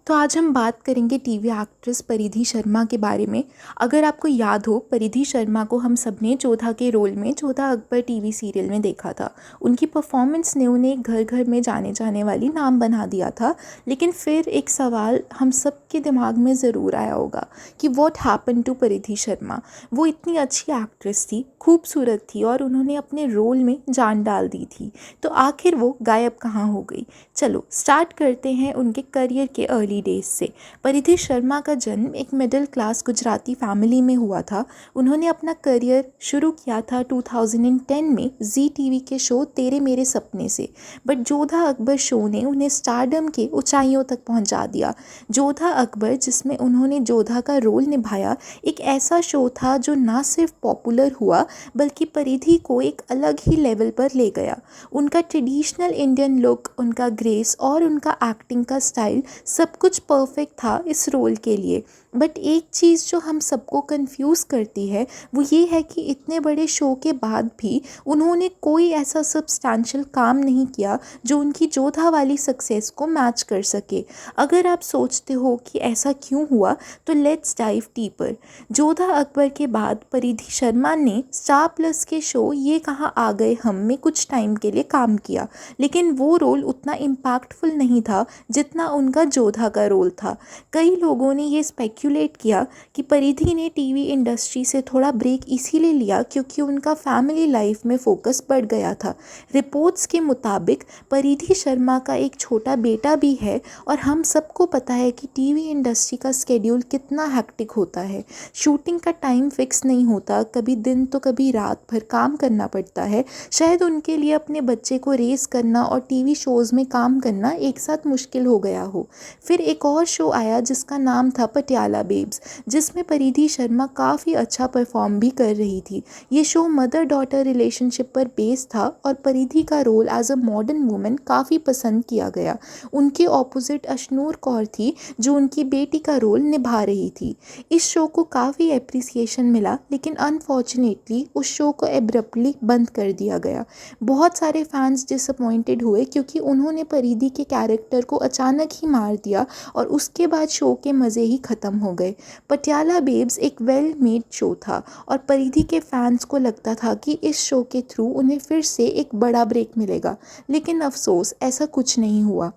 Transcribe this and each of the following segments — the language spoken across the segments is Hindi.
तो आज हम बात करेंगे टीवी एक्ट्रेस परिधि शर्मा के बारे में। अगर आपको याद हो, परिधि शर्मा को हम सबने जोधा के रोल में जोधा अकबर टीवी सीरियल में देखा था। उनकी परफॉर्मेंस ने उन्हें घर घर में जाने जाने वाली नाम बना दिया था। लेकिन फिर एक सवाल हम सब के दिमाग में ज़रूर आया होगा कि व्हाट हैपन टू परिधि शर्मा। वो इतनी अच्छी एक्ट्रेस थी, खूबसूरत थी और उन्होंने अपने रोल में जान डाल दी थी, तो आखिर वो गायब कहाँ हो गई। चलो स्टार्ट करते हैं उनके करियर के अर्ली डेज से। परिधि शर्मा का जन्म एक मिडिल क्लास गुजराती फैमिली में हुआ था। उन्होंने अपना करियर शुरू किया था 2010 में जी टीवी के शो तेरे मेरे सपने से। बट जोधा अकबर शो ने उन्हें स्टारडम के ऊंचाइयों तक पहुंचा दिया। जोधा अकबर, जिसमें उन्होंने जोधा का रोल निभाया, एक ऐसा शो था जो ना सिर्फ पॉपुलर हुआ बल्कि परिधि को एक अलग ही लेवल पर ले गया। उनका ट्रेडिशनल इंडियन लुक, उनका ग्रेस और उनका एक्टिंग का स्टाइल सब कुछ परफेक्ट था इस रोल के लिए। बट एक चीज़ जो हम सबको कंफ्यूज करती है वो ये है कि इतने बड़े शो के बाद भी उन्होंने कोई ऐसा सब्सटैंशियल काम नहीं किया जो उनकी जोधा वाली सक्सेस को मैच कर सके। अगर आप सोचते हो कि ऐसा क्यों हुआ, तो let's dive deeper. Jodha Akbar के बाद परिधि शर्मा ने स्टार प्लस के शो ये कहाँ आ गए हम में कुछ टाइम के लिए काम किया, लेकिन वो रोल उतना इम्पैक्टफुल नहीं था जितना उनका जोधा का रोल था। कई लोगों ने ये स्पेक्यूलेट किया कि परिधि ने टीवी इंडस्ट्री से थोड़ा ब्रेक इसीलिए लिया क्योंकि उनका फैमिली लाइफ में फोकस बढ़ गया था। रिपोर्ट्स के मुताबिक परिधि शर्मा का एक छोटा बेटा भी है और हम सबको पता है कि टीवी इंडस्ट्री का स्केड्यूल कितना हैक्टिक होता है। शूटिंग का टाइम फिक्स नहीं होता, कभी दिन तो कभी रात भर काम करना पड़ता है। शायद उनके लिए अपने बच्चे को रेस करना और टीवी शोज़ में काम करना एक साथ मुश्किल हो गया हो। फिर एक और शो आया जिसका नाम था पटियाला बेब्स, जिसमें परिधि शर्मा काफ़ी अच्छा परफॉर्म भी कर रही थी। ये शो मदर डॉटर रिलेशनशिप पर बेस्ड था और परिधि का role as a modern women काफ़ी पसंद किया गया। उनके ऑपोजिट अशनूर कौर थी जो उनकी बेटी का रोल निभा रही थी। इस शो को काफ़ी एप्रिसिएशन मिला, लेकिन अनफॉर्चुनेटली उस शो को एब्रप्टली बंद कर दिया गया। बहुत सारे फैंस डिसअपॉइंटेड हुए क्योंकि उन्होंने परिधि के कैरेक्टर को अचानक ही मार दिया और उसके बाद शो के मज़े ही ख़त्म हो गए। पटियाला बेब्स एक वेल मेड शो था और परिधि के फैंस को लगता था कि इस शो के थ्रू उन्हें फिर से एक बड़ा ब्रेक मिलेगा, लेकिन अफसोस ऐसा कुछ नहीं हुआ।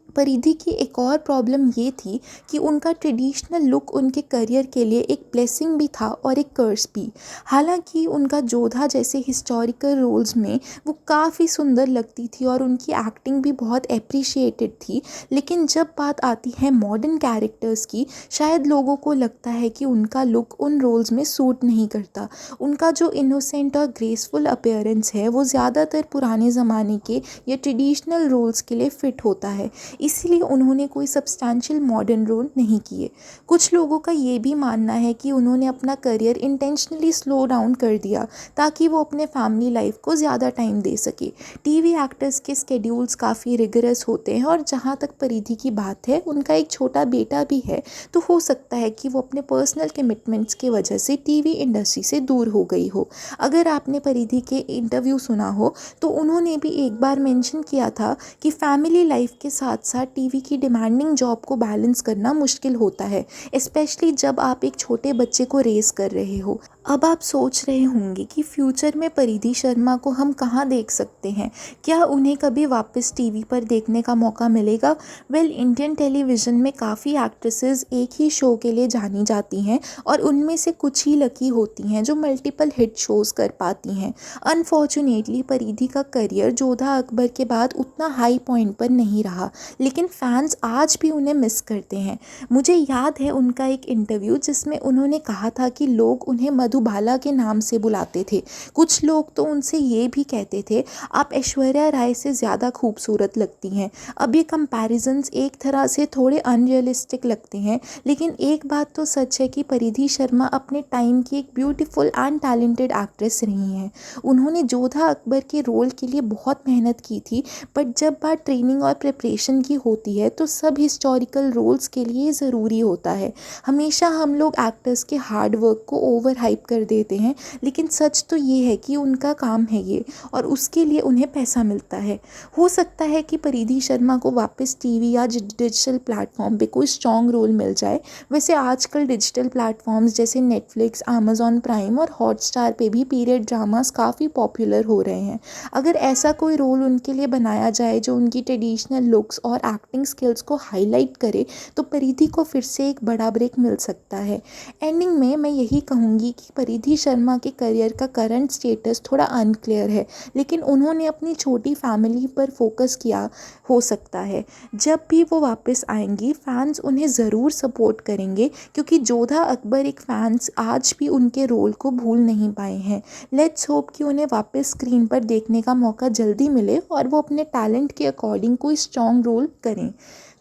परिधि की एक और प्रॉब्लम ये थी कि उनका ट्रेडिशनल लुक उनके करियर के लिए एक ब्लेसिंग भी था और एक कर्स भी। हालांकि उनका जोधा जैसे हिस्टोरिकल रोल्स में वो काफ़ी सुंदर लगती थी और उनकी एक्टिंग भी बहुत एप्रिशिएटेड थी, लेकिन जब बात आती है मॉडर्न कैरेक्टर्स की, शायद लोगों को लगता है कि उनका लुक उन रोल्स में सूट नहीं करता। उनका जो इनोसेंट और ग्रेसफुल अपीयरेंस है वो ज़्यादातर पुराने ज़माने के या ट्रेडिशनल रोल्स के लिए फ़िट होता है, इसीलिए उन्होंने कोई सब्सटैंशियल मॉडर्न रोल नहीं किए। कुछ लोगों का ये भी मानना है कि उन्होंने अपना करियर इंटेंशनली स्लो डाउन कर दिया ताकि वो अपने फैमिली लाइफ को ज़्यादा टाइम दे सके। टीवी एक्टर्स के स्केड्यूल्स काफ़ी रिगरस होते हैं और जहाँ तक परिधि की बात है, उनका एक छोटा बेटा भी है, तो हो सकता है कि वो अपने पर्सनल कमिटमेंट्स की वजह से टीवी इंडस्ट्री से दूर हो गई हो। अगर आपने परिधि के इंटरव्यू सुना हो तो उन्होंने भी एक बार मेंशन किया था कि फैमिली लाइफ के साथ साथ टीवी की डिमांडिंग जॉब को बैलेंस करना मुश्किल होता है, स्पेशली जब आप एक छोटे बच्चे को रेस कर रहे हो। अब आप सोच रहे होंगे कि फ्यूचर में परिधि शर्मा को हम कहाँ देख सकते हैं, क्या उन्हें कभी वापस टीवी पर देखने का मौका मिलेगा। वेल, इंडियन टेलीविज़न में काफ़ी एक्ट्रेसेस एक ही शो के लिए जानी जाती हैं और उनमें से कुछ ही लकी होती हैं जो मल्टीपल हिट शोज़ कर पाती हैं। अनफॉर्चुनेटली परिधि का करियर जोधा अकबर के बाद उतना हाई पॉइंट पर नहीं रहा, लेकिन फैंस आज भी उन्हें मिस करते हैं। मुझे याद है उनका एक इंटरव्यू जिसमें उन्होंने कहा था कि लोग उन्हें मधुबाला के नाम से बुलाते थे। कुछ लोग तो उनसे ये भी कहते थे, आप ऐश्वर्या राय से ज़्यादा खूबसूरत लगती हैं। अब ये कंपैरिजन्स एक तरह से थोड़े अनरियलिस्टिक लगते हैं, लेकिन एक बात तो सच है कि परिधि शर्मा अपने टाइम की एक ब्यूटीफुल एंड टैलेंटेड एक्ट्रेस रही हैं। उन्होंने जोधा अकबर के रोल के लिए बहुत मेहनत की थी, बट जब बात ट्रेनिंग और प्रिपरेशन की होती है तो सब हिस्टोरिकल रोल्स के लिए ज़रूरी होता है। हमेशा हम लोग एक्टर्स के हार्ड वर्क को ओवर हाइप कर देते हैं, लेकिन सच तो ये है कि उनका काम है ये और उसके लिए उन्हें पैसा मिलता है। हो सकता है कि परिधि शर्मा को वापस टीवी या डिजिटल प्लेटफॉर्म पे कोई स्ट्रॉन्ग रोल मिल जाए। वैसे आजकल डिजिटल प्लेटफॉर्म्स जैसे नेटफ्लिक्स, अमेज़ॉन प्राइम और हॉटस्टार पे भी पीरियड ड्रामास काफ़ी पॉपुलर हो रहे हैं। अगर ऐसा कोई रोल उनके लिए बनाया जाए जो उनकी ट्रेडिशनल लुक्स और एक्टिंग स्किल्स को हाईलाइट करे, तो परिधि को फिर से एक बड़ा ब्रेक मिल सकता है। एंडिंग में मैं यही कहूँगी कि परिधि शर्मा के करियर का करंट स्टेटस थोड़ा अनक्लियर है, लेकिन उन्होंने अपनी छोटी फैमिली पर फोकस किया हो सकता है। जब भी वो वापस आएंगी फैंस उन्हें ज़रूर सपोर्ट करेंगे, क्योंकि जोधा अकबर एक फैंस आज भी उनके रोल को भूल नहीं पाए हैं। लेट्स होप कि उन्हें वापस स्क्रीन पर देखने का मौका जल्दी मिले और वो अपने टैलेंट के अकॉर्डिंग कोई स्ट्रॉन्ग रोल करें।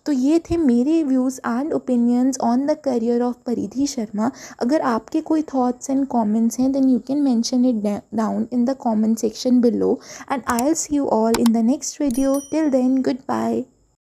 तो ये थे मेरे views and opinions on the career of Paridhi Sharma. अगर आपके कोई थॉट्स एंड कमेंट्स हैं then you can mention it down in the comment section below, and I will see you all in the next video. Till then, good bye.